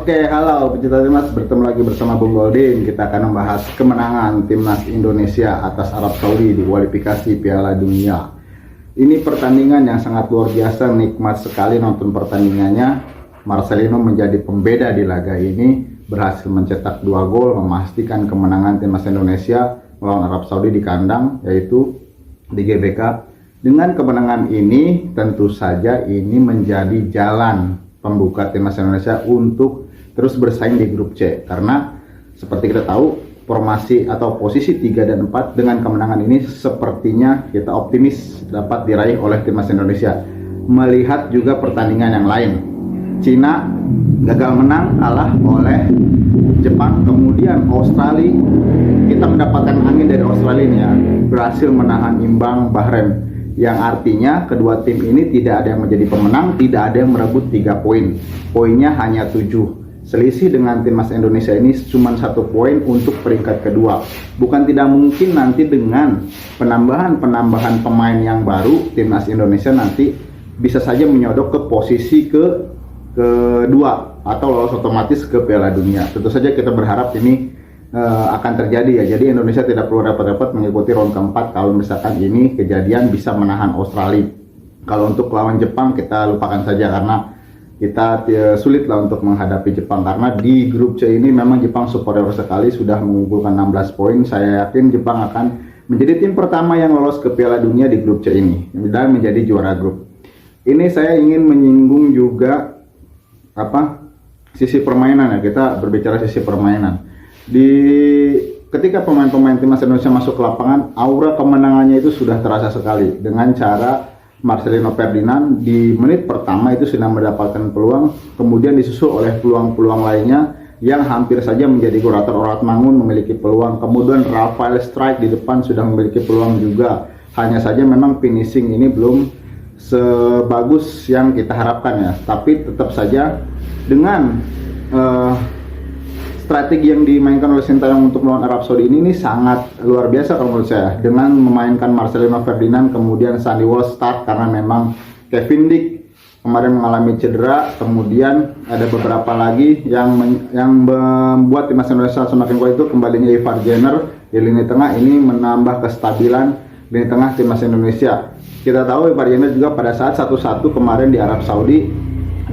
Oke, halo pecinta timnas, bertemu lagi bersama Bung Goldin. Kita akan membahas kemenangan timnas Indonesia atas Arab Saudi di kualifikasi Piala Dunia. Ini pertandingan yang sangat luar biasa, nikmat sekali nonton pertandingannya. Marcelino menjadi pembeda di laga ini, berhasil mencetak 2 gol, memastikan kemenangan timnas Indonesia melawan Arab Saudi di kandang, yaitu di GBK. Dengan kemenangan ini, tentu saja ini menjadi jalan pembuka timnas Indonesia untuk terus bersaing di grup C, karena seperti kita tahu formasi atau posisi 3 dan 4 dengan kemenangan ini sepertinya kita optimis dapat diraih oleh timnas Indonesia. Melihat juga pertandingan yang lain, Cina gagal menang, kalah oleh Jepang, kemudian Australia kita mendapatkan angin dari Australia ini ya, berhasil menahan imbang Bahrain, yang artinya kedua tim ini tidak ada yang menjadi pemenang, tidak ada yang merebut 3 poin. Poinnya hanya 7. Selisih dengan timnas Indonesia ini cuma 1 poin untuk peringkat kedua. Bukan tidak mungkin nanti dengan penambahan pemain yang baru, timnas Indonesia nanti bisa saja menyodok ke posisi kedua atau lolos otomatis ke Piala Dunia. Tentu saja kita berharap ini akan terjadi ya. Jadi Indonesia tidak perlu repot-repot mengikuti round keempat kalau misalkan ini kejadian bisa menahan Australia. Kalau untuk lawan Jepang kita lupakan saja, karena kita sulit lah untuk menghadapi Jepang, karena di grup C ini memang Jepang superior sekali, sudah mengumpulkan 16 poin. Saya yakin Jepang akan menjadi tim pertama yang lolos ke Piala Dunia di grup C ini dan menjadi juara grup. Ini saya ingin menyinggung juga sisi permainan ya. Kita berbicara sisi permainan. Ketika pemain-pemain timnas Indonesia masuk ke lapangan, aura kemenangannya itu sudah terasa sekali dengan cara Marcelino Ferdinand di menit pertama itu sudah mendapatkan peluang, kemudian disusul oleh peluang-peluang lainnya yang hampir saja menjadi gol. Orat Mangun memiliki peluang, kemudian Rafael Strike di depan sudah memiliki peluang juga. Hanya saja memang finishing ini belum sebagus yang kita harapkan ya, tapi tetap saja dengan strategi yang dimainkan oleh Sintayong untuk melawan Arab Saudi ini sangat luar biasa kalau menurut saya, dengan memainkan Marcelino Ferdinand, kemudian Sandy Walsh start karena memang Kevin Dick kemarin mengalami cedera, kemudian ada beberapa lagi yang membuat timnas Indonesia semakin kuat, itu kembalinya Ivar Jenner di lini tengah. Ini menambah kestabilan lini tengah timnas Indonesia. Kita tahu Ivar Jenner juga pada saat 1-1 kemarin di Arab Saudi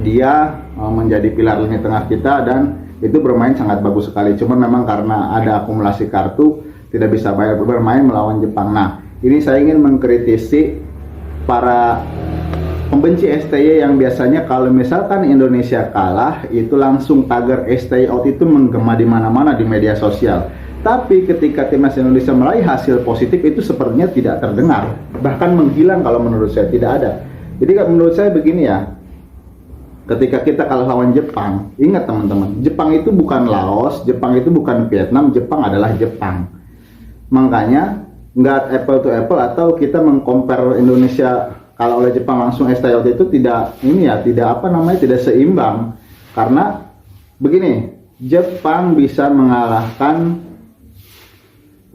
dia menjadi pilar lini tengah kita dan itu bermain sangat bagus sekali. Cuma memang karena ada akumulasi kartu tidak bisa bermain melawan Jepang. Nah, ini saya ingin mengkritisi para pembenci STY yang biasanya kalau misalkan Indonesia kalah itu langsung tagar STY out itu menggema di mana-mana di media sosial. Tapi ketika timnas Indonesia meraih hasil positif itu sepertinya tidak terdengar, bahkan menghilang kalau menurut saya, tidak ada. Jadi menurut saya begini ya, ketika kita kalah lawan Jepang, ingat teman-teman, Jepang itu bukan Laos, Jepang itu bukan Vietnam, Jepang adalah Jepang. Makanya nggak apple to apple, atau kita mengcompare Indonesia kalau oleh Jepang langsung STY itu tidak tidak seimbang. Karena begini, Jepang bisa mengalahkan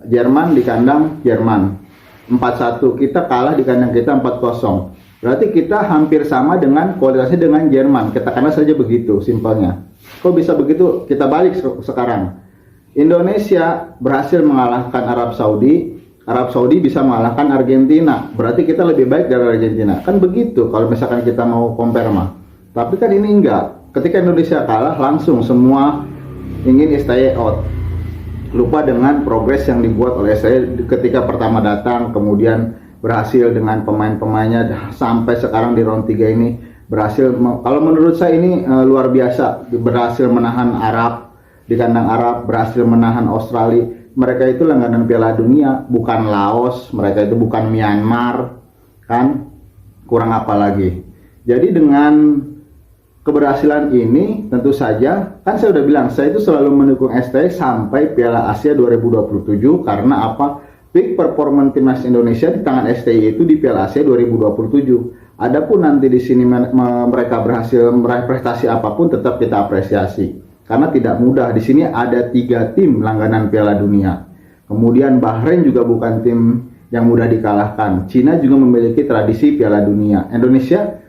Jerman di kandang Jerman 4-1, kita kalah di kandang kita 4-0. Berarti kita hampir sama dengan kualitasnya dengan Jerman. Katakanlah saja begitu simpelnya. Kok bisa begitu? Kita balik sekarang. Indonesia berhasil mengalahkan Arab Saudi. Arab Saudi bisa mengalahkan Argentina. Berarti kita lebih baik dari Argentina. Kan begitu kalau misalkan kita mau compare mah. Tapi kan ini enggak. Ketika Indonesia kalah langsung semua ingin STY out. Lupa dengan progres yang dibuat oleh saya ketika pertama datang, kemudian berhasil dengan pemain-pemainnya sampai sekarang di round 3 ini berhasil, kalau menurut saya ini luar biasa, berhasil menahan Arab di kandang Arab, berhasil menahan Australia. Mereka itu langganan Piala Dunia, bukan Laos, mereka itu bukan Myanmar, kan kurang apa lagi. Jadi dengan keberhasilan ini tentu saja, kan saya udah bilang saya itu selalu mendukung STY sampai Piala Asia 2027, karena apa? Peak performance timnas Indonesia di tangan STY itu di Piala Asia 2027. Adapun nanti di sini mereka berhasil meraih prestasi apapun tetap kita apresiasi, karena tidak mudah. Di sini ada 3 tim langganan Piala Dunia. Kemudian Bahrain juga bukan tim yang mudah dikalahkan. Cina juga memiliki tradisi Piala Dunia. Indonesia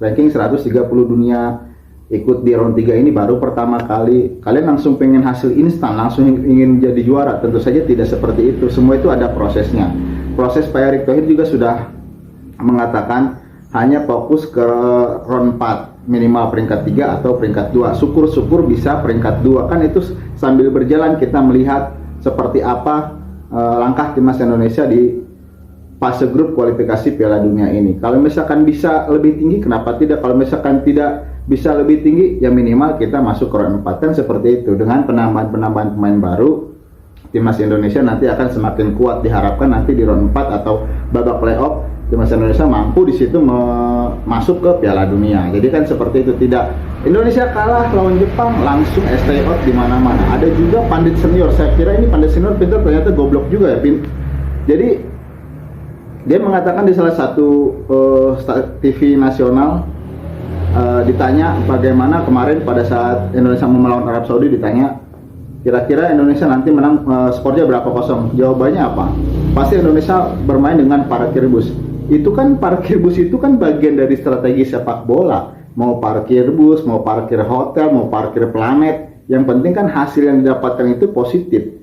ranking 130 dunia ikut di round 3 ini baru pertama kali, kalian langsung pengen hasil instan, langsung ingin jadi juara. Tentu saja tidak seperti itu. Semua itu ada prosesnya. Proses Pak Erick Thohir juga sudah mengatakan hanya fokus ke round 4, minimal peringkat 3 atau peringkat 2. Syukur-syukur bisa peringkat 2. Kan itu sambil berjalan kita melihat seperti apa langkah timnas Indonesia di fase grup kualifikasi Piala Dunia ini. Kalau misalkan bisa lebih tinggi, kenapa tidak? Kalau misalkan tidak bisa lebih tinggi, ya minimal kita masuk ke round 4. Kan seperti itu. Dengan penambahan pemain baru, timnas Indonesia nanti akan semakin kuat. Diharapkan nanti di round 4 atau babak playoff, timnas Indonesia mampu di situ masuk ke Piala Dunia. Jadi kan seperti itu. Tidak Indonesia kalah lawan Jepang langsung stay out di mana-mana. Ada juga pandit senior. Saya kira ini pandit senior pintar, ternyata goblok juga ya, Pin. Jadi dia mengatakan di salah satu TV nasional, ditanya bagaimana kemarin pada saat Indonesia melawan Arab Saudi, ditanya kira-kira Indonesia nanti menang skornya berapa kosong. Jawabannya apa? Pasti Indonesia bermain dengan parkir bus. Itu kan parkir bus itu kan bagian dari strategi sepak bola. Mau parkir bus, mau parkir hotel, mau parkir planet, yang penting kan hasil yang didapatkan itu positif.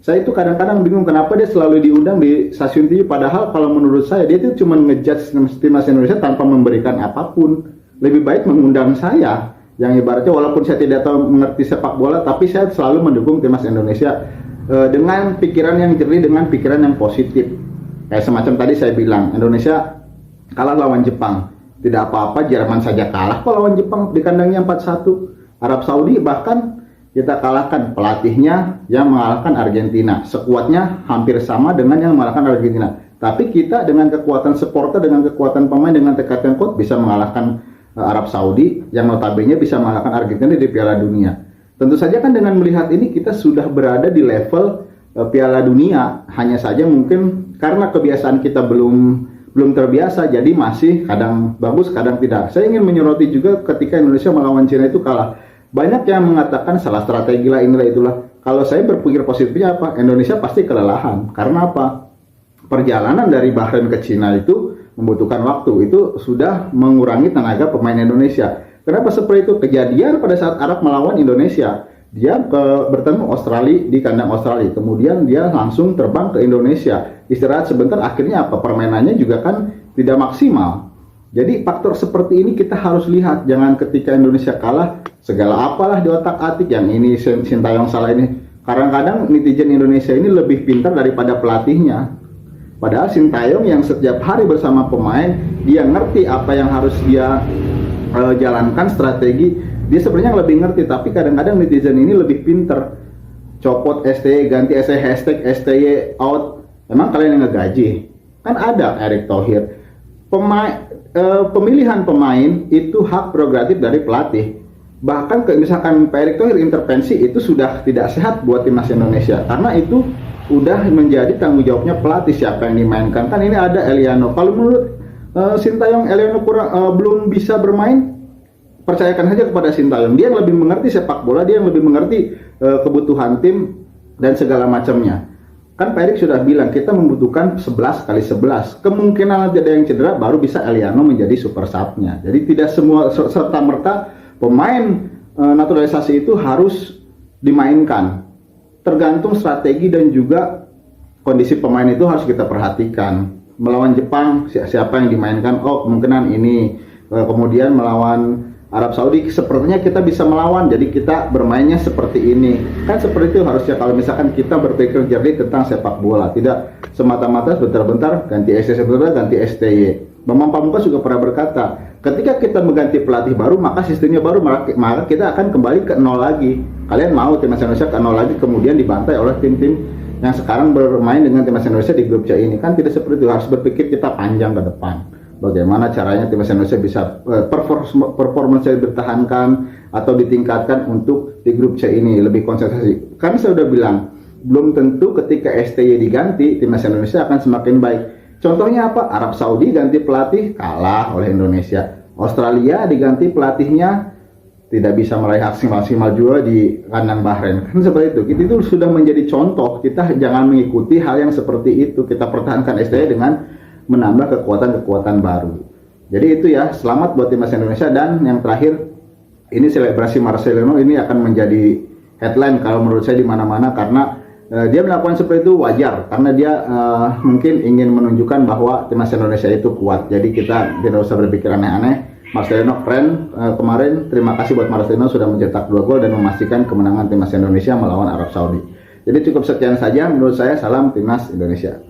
Saya itu kadang-kadang bingung kenapa dia selalu diundang di stasiun TV, padahal kalau menurut saya dia itu cuma ngejudge timnas Indonesia tanpa memberikan apapun. Lebih baik mengundang saya, yang ibaratnya walaupun saya tidak tahu mengerti sepak bola, tapi saya selalu mendukung timnas Indonesia dengan pikiran yang jernih, dengan pikiran yang positif. Kayak semacam tadi saya bilang, Indonesia kalah lawan Jepang, tidak apa-apa, Jerman saja kalah kok lawan Jepang di kandangnya 4-1. Arab Saudi bahkan kita kalahkan, pelatihnya yang mengalahkan Argentina, skuadnya hampir sama dengan yang mengalahkan Argentina. Tapi kita dengan kekuatan supporter, dengan kekuatan pemain, dengan tekad yang kuat bisa mengalahkan Arab Saudi yang notabene bisa mengalahkan Argentina di Piala Dunia. Tentu saja kan dengan melihat ini kita sudah berada di level Piala Dunia. Hanya saja mungkin karena kebiasaan kita belum terbiasa, jadi masih kadang bagus, kadang tidak. Saya ingin menyoroti juga ketika Indonesia melawan Cina itu kalah. Banyak yang mengatakan salah strategi lah, inilah itulah. Kalau saya berpikir positifnya apa? Indonesia pasti kelelahan. Karena apa? Perjalanan dari Bahrain ke Cina itu membutuhkan waktu, itu sudah mengurangi tenaga pemain Indonesia. Kenapa seperti itu? Kejadian pada saat Arab melawan Indonesia, dia bertemu Australia di kandang Australia, kemudian dia langsung terbang ke Indonesia, istirahat sebentar, akhirnya apa? Permainannya juga kan tidak maksimal. Jadi faktor seperti ini kita harus lihat, jangan ketika Indonesia kalah segala apalah di otak-atik, yang ini Sintayong salah ini. Kadang-kadang netizen Indonesia ini lebih pintar daripada pelatihnya. Padahal Sintayong yang setiap hari bersama pemain, dia ngerti apa yang harus dia jalankan, strategi, dia sebenarnya lebih ngerti. Tapi kadang-kadang netizen ini lebih pinter, copot STY, ganti STY, hashtag STY out. Emang kalian yang ngegaji? Kan ada Erick Thohir. Pemilihan pemain itu hak prerogatif dari pelatih. Bahkan misalkan Pak Erick Thohir intervensi, itu sudah tidak sehat buat timnas Indonesia, karena itu udah menjadi tanggung jawabnya pelatih siapa yang dimainkan. Kan ini ada Eliano. Kalau menurut Sintayong, Eliano belum bisa bermain, percayakan saja kepada Sintayong. Dia yang lebih mengerti sepak bola, dia yang lebih mengerti kebutuhan tim dan segala macamnya. Kan Pak Erick sudah bilang kita membutuhkan 11 kali 11. Kemungkinan nanti ada yang cedera, baru bisa Eliano menjadi super sub-nya. Jadi tidak semua serta-merta pemain naturalisasi itu harus dimainkan. Tergantung strategi dan juga kondisi pemain itu harus kita perhatikan. Melawan Jepang siapa yang dimainkan? Oh, kemungkinan ini. Kemudian melawan Arab Saudi sepertinya kita bisa melawan, jadi kita bermainnya seperti ini. Kan seperti itu harusnya kalau misalkan kita berpikir jernih tentang sepak bola, tidak semata-mata bentar-bentar ganti STY, sebentar ganti STY. Bang Pamungkas juga pernah berkata, ketika kita mengganti pelatih baru, maka sistemnya baru, maka kita akan kembali ke nol lagi. Kalian mau timnas Indonesia ke nol lagi, kemudian dibantai oleh tim-tim yang sekarang bermain dengan timnas Indonesia di grup C ini? Kan tidak seperti itu. Harus berpikir kita panjang ke depan. Bagaimana caranya timnas Indonesia bisa performance dipertahankan atau ditingkatkan untuk di grup C ini, lebih konsentrasi. Kan saya sudah bilang, belum tentu ketika STY diganti, timnas Indonesia akan semakin baik. Contohnya apa? Arab Saudi ganti pelatih, kalah oleh Indonesia. Australia diganti pelatihnya, tidak bisa meraih hasil maksimal juga di kandang Bahrain. Kan seperti itu. Itu sudah menjadi contoh. Kita jangan mengikuti hal yang seperti itu. Kita pertahankan STY dengan menambah kekuatan-kekuatan baru. Jadi itu ya, selamat buat timnas Indonesia. Dan yang terakhir, ini selebrasi Marcelino ini akan menjadi headline kalau menurut saya di mana-mana, karena dia melakukan seperti itu wajar, karena dia mungkin ingin menunjukkan bahwa timnas Indonesia itu kuat. Jadi kita tidak usah berpikir aneh-aneh. Marcelino keren kemarin. Terima kasih buat Marcelino sudah mencetak 2 gol dan memastikan kemenangan timnas Indonesia melawan Arab Saudi. Jadi cukup sekian saja menurut saya. Salam timnas Indonesia.